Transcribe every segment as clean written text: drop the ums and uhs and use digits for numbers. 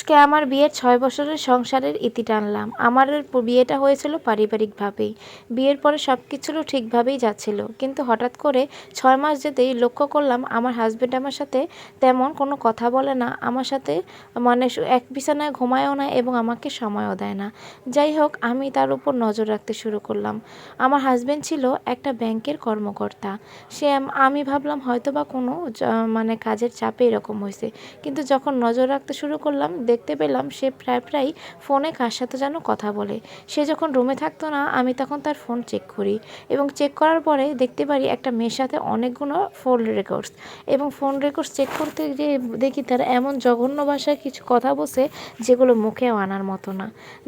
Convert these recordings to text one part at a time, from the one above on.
আজকে আমার বিয়ের ৬ বছরের সংসারের ইতি টানলাম। আমার বিয়েটা হয়েছিল পারিবারিকভাবেই। বিয়ের পরে সব কিছুরও ঠিকভাবেই যাচ্ছিল। কিন্তু হঠাৎ করে ৬ মাস যেতেই লক্ষ্য করলাম আমার হাসব্যান্ড আমার সাথে তেমন কোনো কথা বলে না। আমার সাথে মানে এক বিছানায় ঘুমায়ও না এবং আমাকে সময়ও দেয় না। যাই হোক, আমি তার উপর নজর রাখতে শুরু করলাম। আমার হাসব্যান্ড ছিল একটা ব্যাংকের কর্মকর্তা। আমি ভাবলাম হয়তোবা কোনো মানে কাজের চাপে এরকম হয়েছে। কিন্তু যখন নজর রাখতে শুরু করলাম দেখতে পেলাম সে প্রায় ফোনে কার সাথে যেন কথা বলে। সে যখন রুমে থাকতো না আমি তখন তার ফোন চেক করি এবং চেক করার পরে দেখতে পারি একটা মেয়ের সাথে অনেকগুলো ফোন রেকর্ডস, এবং ফোন রেকর্ডস চেক করতে গিয়ে দেখি তারা এমন জঘন্য ভাষায় কিছু কথা বলছে যেগুলো মুখেও আনার মতো না।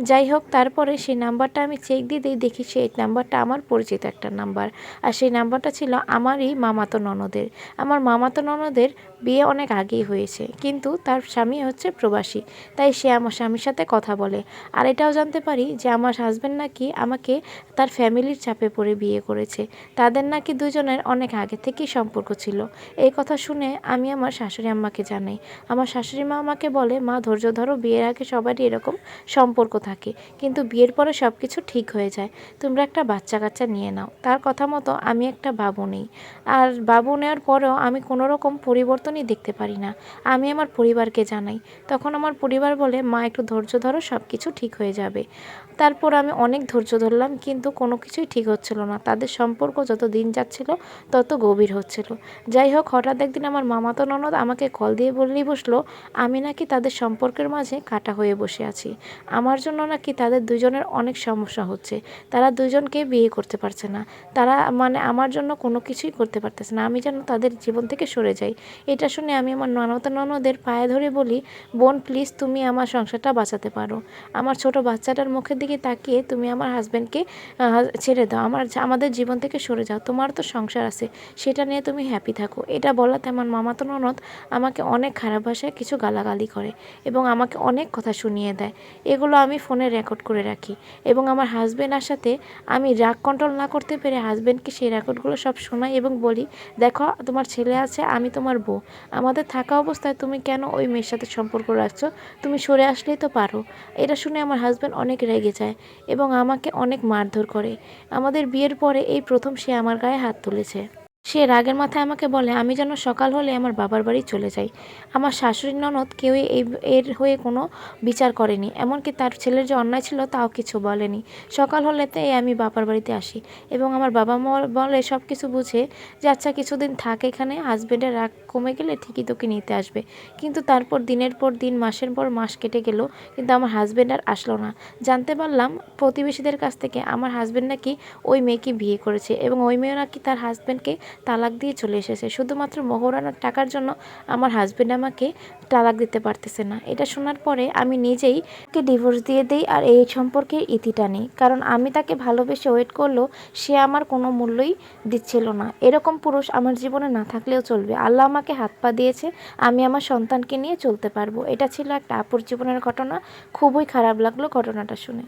যাই হোক, তারপরে সেই নাম্বারটা আমি চেক দিতেই দেখি সেই নাম্বারটা আমার পরিচিত একটা নাম্বার, আর সেই নাম্বারটা ছিল আমারই মামাতো ননদের। আমার মামাতো ননদের বিয়ে অনেক আগেই হয়েছে, কিন্তু তার স্বামী হচ্ছে প্রবাসী, তাই সে আমার স্বামীর সাথে কথা বলে। আর এটাও জানতে পারি যে আমার হাজব্যান্ড নাকি আমাকে তার ফ্যামিলির চাপে পড়ে বিয়ে করেছে। তাদের নাকি দুজনের অনেক আগে থেকেই সম্পর্ক ছিল। এই কথা শুনে আমি আমার শাশুড়ি আম্মাকে জানাই। আমার শাশুড়ি মা আমাকে বলে, মা ধৈর্য ধরো, বিয়ের আগে সবারই এরকম সম্পর্ক থাকে, কিন্তু বিয়ের পরে সব কিছু ঠিক হয়ে যায়, তোমরা একটা বাচ্চা কাচ্চা নিয়ে নাও। তার কথা মতো আমি একটা বাবু নেই, আর বাবু নেওয়ার পরেও আমি কোনো রকম পরিবর্তনই দেখতে পারি না। আমি আমার পরিবারকে জানাই। তখন আমার পরিবার বলে, মা একটু ধৈর্য ধরো, সব কিছু ঠিক হয়ে যাবে। তারপর আমি অনেক ধৈর্য ধরলাম, কিন্তু কোনো কিছুই ঠিক হচ্ছিল না। তাদের সম্পর্ক যত দিন যাচ্ছিল তত গভীর হচ্ছিল। যাই হোক, হঠাৎ একদিন আমার মামাতো ননদ আমাকে কল দিয়ে বললেই বসলো আমি নাকি তাদের সম্পর্কের মাঝে কাটা হয়ে বসে আছি। আমার জন্য নাকি তাদের দুজনের অনেক সমস্যা হচ্ছে। তারা দুজনকে বিয়ে করতে পারছে না। তারা মানে আমার জন্য কোনো কিছুই করতে পারতেছে না। আমি যেন তাদের জীবন থেকে সরে যাই। এটা শুনে আমি আমার মামাতো ননদের পায়ে ধরে বলি, বোন প্লিজ, তুমি আমার সংসারটা বাঁচাতে পারো। আমার ছোট বাচ্চাটার মুখের দিকে তাকিয়ে তুমি আমার হাজব্যান্ডকে ছেড়ে দাও, আমাদের জীবন থেকে সরে যাও। তোমার তো সংসার আছে, সেটা নিয়ে তুমি হ্যাপি থাকো। এটা বলাতে আমার মামাতো ননদ আমাকে অনেক খারাপ ভাষায় কিছু গালাগালি করে এবং আমাকে অনেক কথা শুনিয়ে দেয়। এগুলো আমি ফোনে রেকর্ড করে রাখি এবং আমার হাজব্যান্ড সাথে আমি রাগ কন্ট্রোল না করতে পেরে হাজব্যান্ডকে সেই রেকর্ডগুলো সব শোনাই এবং বলি, দেখো তোমার ছেলে আছে, আমি তোমার বউ, আমাদের থাকা অবস্থায় তুমি কেন ওই মেয়ের সাথে সম্পর্ক রাখছো? তুমি সরে আসলেই তো পারো। এটা শুনে আমার হাজব্যান্ড অনেক রেগে যায় এবং আমাকে অনেক মারধর করে। আমাদের বিয়ের পরে এই প্রথম সে আমার গায়ে হাত তুলেছে। সে রাগের মাথায় আমাকে বলে আমি যেন সকাল হলে আমার বাবার বাড়ি চলে যাই। আমার শাশুড়ি ননদ কেউই এর হয়ে কোনো বিচার করেনি, এমনকি তার ছেলের যে অন্যায় ছিল তাও কিছু বলেনি। সকাল হলেতেই আমি বাবার বাড়িতে আসি এবং আমার বাবা মা বলে সব কিছু বুঝে যে আচ্ছা কিছুদিন থাক এখানে, হাজবেন্ডের রাগ কমে গেলে ঠিকই তোকে নিতে আসবে। কিন্তু তারপর দিনের পর দিন, মাসের পর মাস কেটে গেল, কিন্তু আমার হাজবেন্ড আর আসলো না। জানতে পারলাম প্রতিবেশীদের কাছ থেকে আমার হাজবেন্ড নাকি ওই মেয়েকে বিয়ে করেছে এবং ওই মেয়ে নাকি তার হাজবেন্ডকে তালাক দিয়ে চলে এসেছে। শুধুমাত্র মোহরানার টাকার জন্য আমার হাজব্যান্ড আমাকে তালাক দিতে পারতেছে না। এটা শোনার পরে আমি নিজেই ওকে ডিভোর্স দিয়ে দেই আর এই সম্পর্কের ইতি টানি, কারণ আমি তাকে ভালোবেসে ওয়েট করলেও সে আমার কোনো মূল্যই দিচ্ছিল না। এরকম পুরুষ আমার জীবনে না থাকলেও চলবে। আল্লাহ আমাকে হাত পা দিয়েছে, আমি আমার সন্তানকে নিয়ে চলতে পারবো। এটা ছিল একটা আপুর জীবনের ঘটনা। খুবই খারাপ লাগলো ঘটনাটা শুনে।